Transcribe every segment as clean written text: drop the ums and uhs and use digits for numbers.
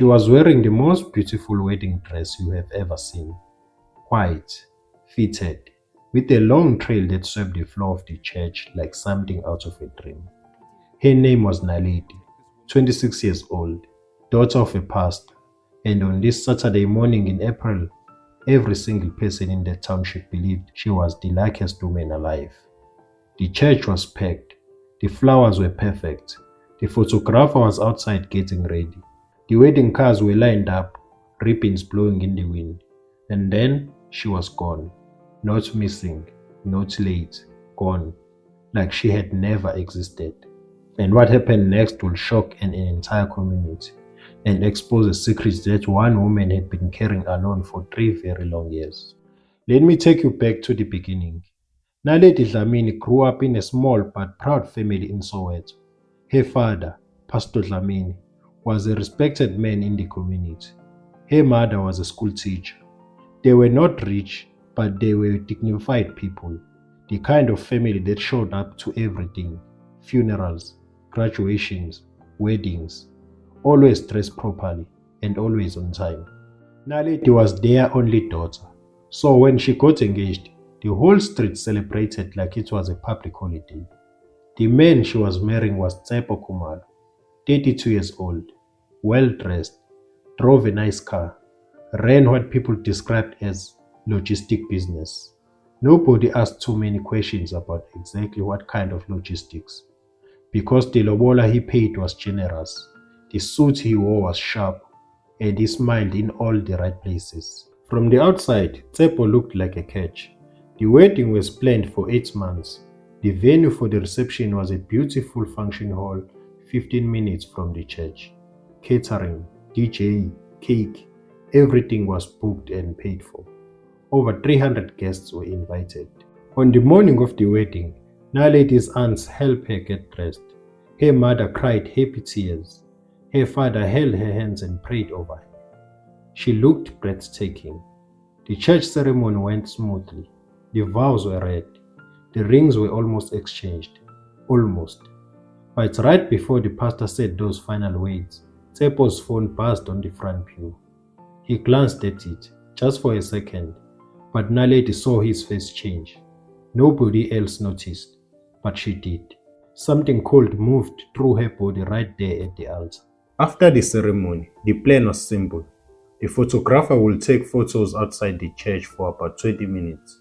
She was wearing the most beautiful wedding dress you have ever seen. White, fitted, with a long trail that swept the floor of the church like something out of a dream. Her name was Naledi, 26 years old, daughter of a pastor, and on this Saturday morning in April, every single person in the township believed she was the luckiest woman alive. The church was packed, the flowers were perfect, the photographer was outside getting ready, the wedding cars were lined up, ribbons blowing in the wind, and then she was gone. Not missing, not late, gone, like she had never existed. And what happened next will shock an entire community and expose a secret that one woman had been carrying alone for 3 very long years. Let me take you back to the beginning. Naledi Dlamini grew up in a small but proud family in Soweto. Her father, Pastor Dlamini, was a respected man in the community. Her mother was a school teacher. They were not rich, but they were dignified people, the kind of family that showed up to everything: funerals, graduations, weddings, always dressed properly and always on time. Naledi was their only daughter, so when she got engaged, the whole street celebrated like it was a public holiday. The man she was marrying was Sipho, 32 years old, well dressed, drove a nice car, ran what people described as logistic business. Nobody asked too many questions about exactly what kind of logistics, because the lobola he paid was generous, the suit he wore was sharp, and he smiled in all the right places. From the outside, Sipho looked like a catch. The wedding was planned for 8 months. The venue for the reception was a beautiful function hall 15 minutes from the church. Catering, DJ, cake, everything was booked and paid for. Over 300 guests were invited. On the morning of the wedding, Naledi's aunts helped her get dressed. Her mother cried happy tears. Her father held her hands and prayed over her. She looked breathtaking. The church ceremony went smoothly. The vows were read. The rings were almost exchanged. Almost. But right before the pastor said those final words, Sipho's phone buzzed on the front pew. He glanced at it, just for a second, but Naledi saw his face change. Nobody else noticed, but she did. Something cold moved through her body right there at the altar. After the ceremony, the plan was simple. The photographer will take photos outside the church for about 20 minutes.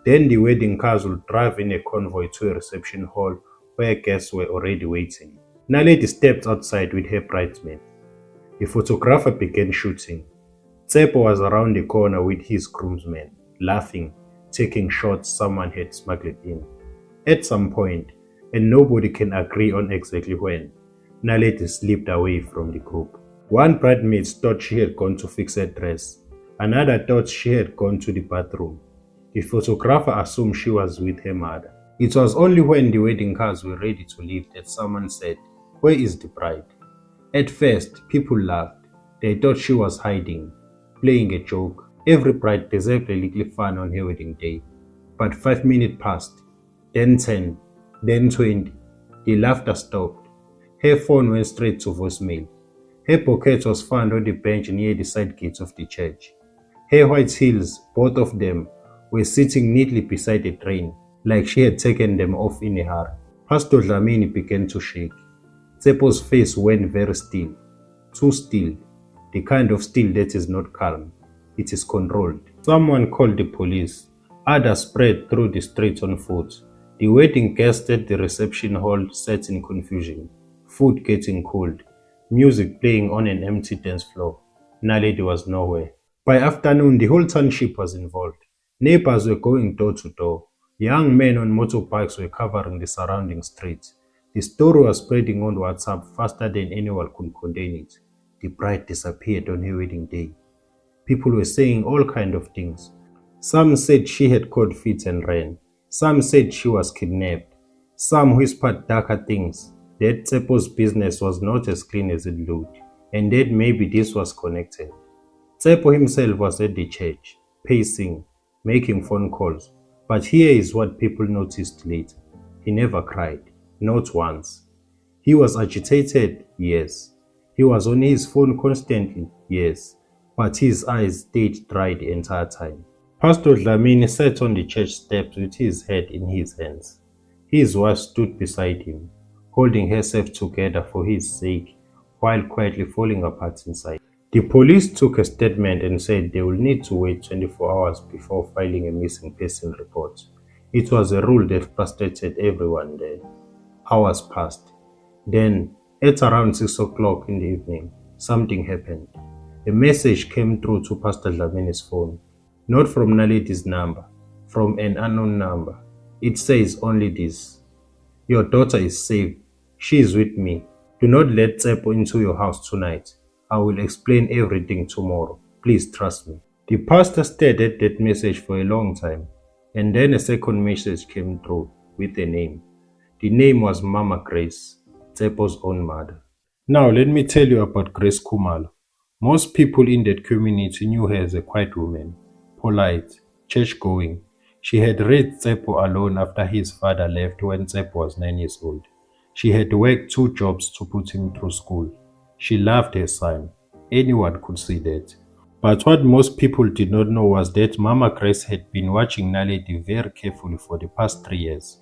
Then the wedding cars will drive in a convoy to a reception hall where guests were already waiting. Naledi stepped outside with her bridesmaid. The photographer began shooting. Sipho was around the corner with his groomsmen, laughing, taking shots someone had smuggled in. At some point, and nobody can agree on exactly when, Naledi slipped away from the group. One bridesmaid thought she had gone to fix her dress. Another thought she had gone to the bathroom. The photographer assumed she was with her mother. It was only when the wedding cars were ready to leave that someone said, "Where is the bride?" At first, people laughed. They thought she was hiding, playing a joke. Every bride deserved a little fun on her wedding day. But 5 minutes passed, then 10, then 20. The laughter stopped. Her phone went straight to voicemail. Her pocket was found on the bench near the side gates of the church. Her white heels, both of them, were sitting neatly beside a train, like she had taken them off in a hurry. Pastor Dlamini began to shake. Sipho's face went very still, too still, the kind of still that is not calm. It is controlled. Someone called the police. Others spread through the streets on foot. The wedding guests at the reception hall sat in confusion. Food getting cold. Music playing on an empty dance floor. Naledi was nowhere. By afternoon, the whole township was involved. Neighbors were going door to door. Young men on motorbikes were covering the surrounding streets. The story was spreading on WhatsApp faster than anyone could contain it. The bride disappeared on her wedding day. People were saying all kinds of things. Some said she had caught feet and ran. Some said she was kidnapped. Some whispered darker things, that Sipho's business was not as clean as it looked, and that maybe this was connected. Sipho himself was at the church, pacing, making phone calls. But here is what people noticed later. He never cried, not once. He was agitated, yes. He was on his phone constantly, yes, but his eyes stayed dry the entire time. Pastor Dlamini sat on the church steps with his head in his hands. His wife stood beside him, holding herself together for his sake, while quietly falling apart inside. The police took a statement and said they will need to wait 24 hours before filing a missing person report. It was a rule that frustrated everyone there. Hours passed. Then, at around 6 o'clock in the evening, something happened. A message came through to Pastor Dlamini's phone. Not from Naledi's number, from an unknown number. It says only this: your daughter is safe. She is with me. Do not let Sipho into your house tonight. I will explain everything tomorrow. Please trust me. The pastor stared at that message for a long time, and then a second message came through with a name. The name was Mama Grace, Sipho's own mother. Now let me tell you about Grace Kumalo. Most people in that community knew her as a quiet woman, polite, church-going. She had raised Sipho alone after his father left when Sipho was 9 years old. She had worked 2 jobs to put him through school. She loved her son. Anyone could see that. But what most people did not know was that Mama Grace had been watching Naledi very carefully for the past 3 years.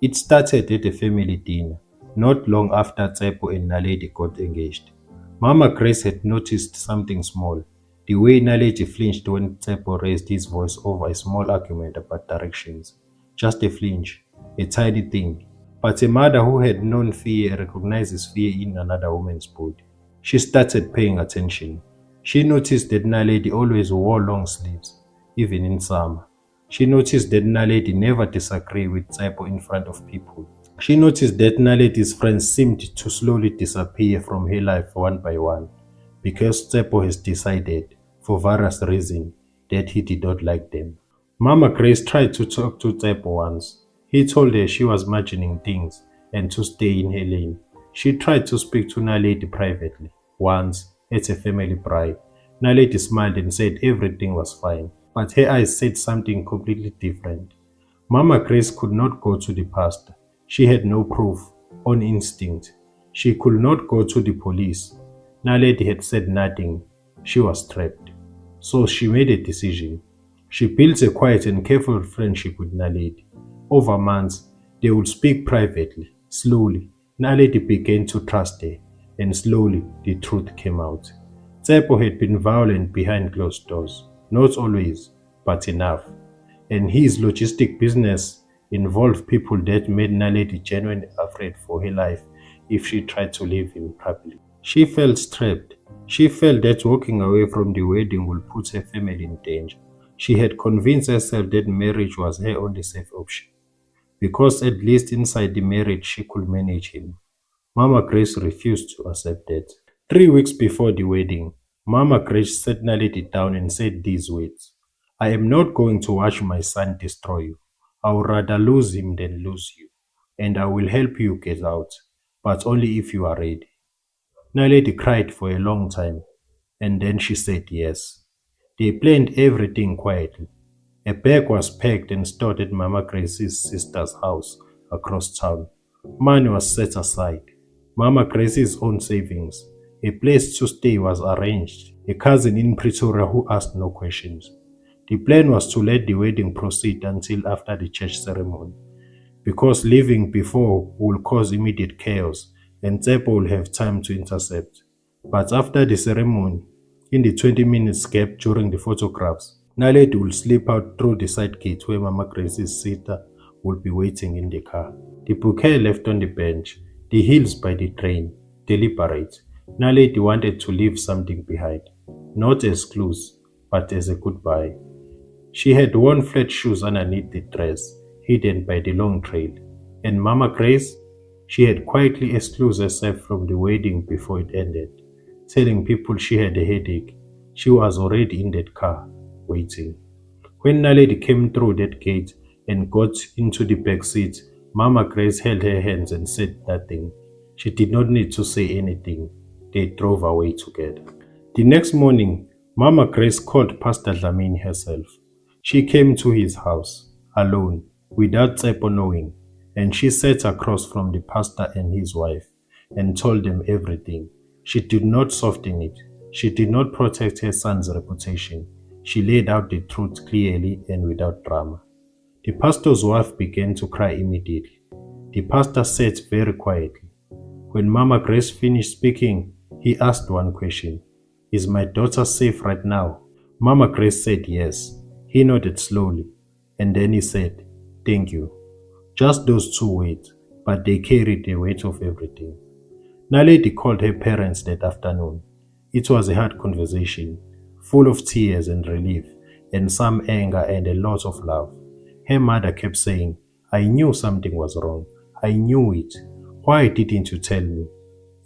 It started at a family dinner, not long after Sipho and Naledi got engaged. Mama Grace had noticed something small, the way Naledi flinched when Sipho raised his voice over a small argument about directions. Just a flinch, a tiny thing. But a mother who had known fear recognizes fear in another woman's body. She started paying attention. She noticed that Naledi always wore long sleeves, even in summer. She noticed that Naledi never disagreed with Sipho in front of people. She noticed that Naledi's friends seemed to slowly disappear from her life one by one, because Sipho has decided, for various reasons, that he did not like them. Mama Grace tried to talk to Sipho once. He told her she was imagining things and to stay in her lane. She tried to speak to Naledi privately. Once, at a family bride, Naledi smiled and said everything was fine, but her eyes said something completely different. Mama Grace could not go to the pastor. She had no proof, on instinct. She could not go to the police. Naledi had said nothing. She was trapped. So she made a decision. She built a quiet and careful friendship with Naledi. Over months, they would speak privately. Slowly, Naledi began to trust her, and slowly the truth came out. Sipho had been violent behind closed doors, not always, but enough. And his logistic business involved people that made Naledi genuinely afraid for her life if she tried to leave him properly. She felt trapped. She felt that walking away from the wedding would put her family in danger. She had convinced herself that marriage was her only safe option, because at least inside the marriage she could manage him. Mama Grace refused to accept that. 3 weeks before the wedding, Mama Grace sat Naledi down and said these words: I am not going to watch my son destroy you. I would rather lose him than lose you, and I will help you get out, but only if you are ready. Naledi cried for a long time, and then she said yes. They planned everything quietly. A bag was packed and stored at Mama Grace's sister's house across town. Money was set aside. Mama Grace's own savings. A place to stay was arranged. A cousin in Pretoria who asked no questions. The plan was to let the wedding proceed until after the church ceremony, because leaving before will cause immediate chaos and Sipho will have time to intercept. But after the ceremony, in the 20 minutes gap during the photographs, Naledi will slip out through the side gate where Mama Grace's sister will be waiting in the car. The bouquet left on the bench, the heels by the train, deliberate. Naledi wanted to leave something behind, not as clues, but as a goodbye. She had worn flat shoes underneath the dress, hidden by the long trail. And Mama Grace? She had quietly excused herself from the wedding before it ended, telling people she had a headache. She was already in that car, waiting. When Naledi came through that gate and got into the back seat, Mama Grace held her hands and said nothing. She did not need to say anything. They drove away together. The next morning, Mama Grace called Pastor Dlamini herself. She came to his house, alone, without Sipho knowing, and she sat across from the pastor and his wife and told them everything. She did not soften it. She did not protect her son's reputation. She laid out the truth clearly and without drama. The pastor's wife began to cry immediately. The pastor sat very quietly. When Mama Grace finished speaking, he asked one question: "Is my daughter safe right now?" Mama Grace said yes. He nodded slowly, and then he said, "Thank you." Just those two words, but they carried the weight of everything. Naledi called her parents that afternoon. It was a hard conversation, full of tears and relief, and some anger and a lot of love. Her mother kept saying, "I knew something was wrong. I knew it. Why didn't you tell me?"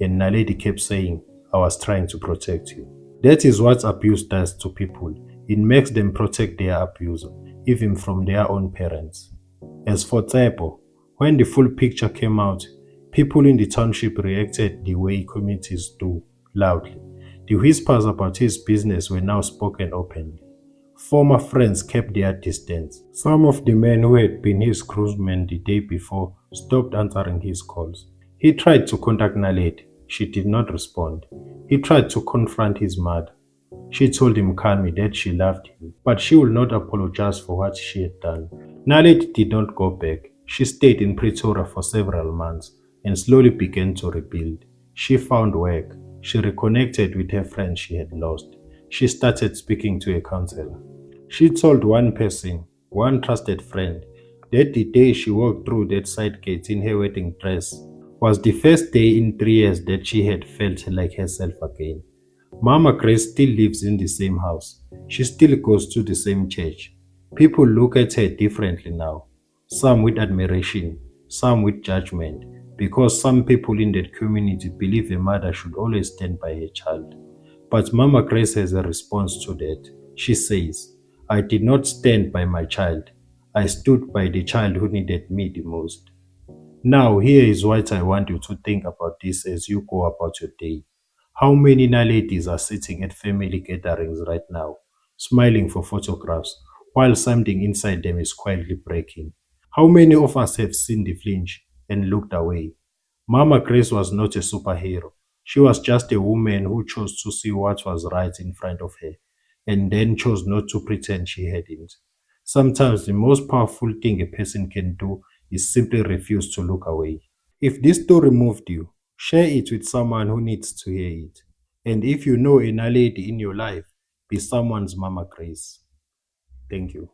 And Naledi kept saying, "I was trying to protect you." That is what abuse does to people. It makes them protect their abuser, even from their own parents. As for Tsepo, when the full picture came out, people in the township reacted the way communities do, loudly. The whispers about his business were now spoken openly. Former friends kept their distance. Some of the men who had been his groomsmen the day before stopped answering his calls. He tried to contact Naledi. She did not respond. He tried to confront his mother. She told him calmly that she loved him, but she would not apologize for what she had done. Naledi did not go back. She stayed in Pretoria for several months and slowly began to rebuild. She found work. She reconnected with her friends she had lost. She started speaking to a counselor. She told one person, one trusted friend, that the day she walked through that side gate in her wedding dress was the first day in 3 years that she had felt like herself again. Mama Grace still lives in the same house. She still goes to the same church. People look at her differently now, some with admiration, some with judgment, because some people in that community believe a mother should always stand by her child. But Mama Grace has a response to that. She says, "I did not stand by my child. I stood by the child who needed me the most." Now, here is what I want you to think about this as you go about your day. How many Naledis are sitting at family gatherings right now, smiling for photographs, while something inside them is quietly breaking? How many of us have seen the flinch and looked away? Mama Grace was not a superhero. She was just a woman who chose to see what was right in front of her, and then chose not to pretend she hadn't. Sometimes the most powerful thing a person can do is simply refuse to look away. If this story moved you, share it with someone who needs to hear it. And if you know a lady in your life, be someone's Mama Grace. Thank you.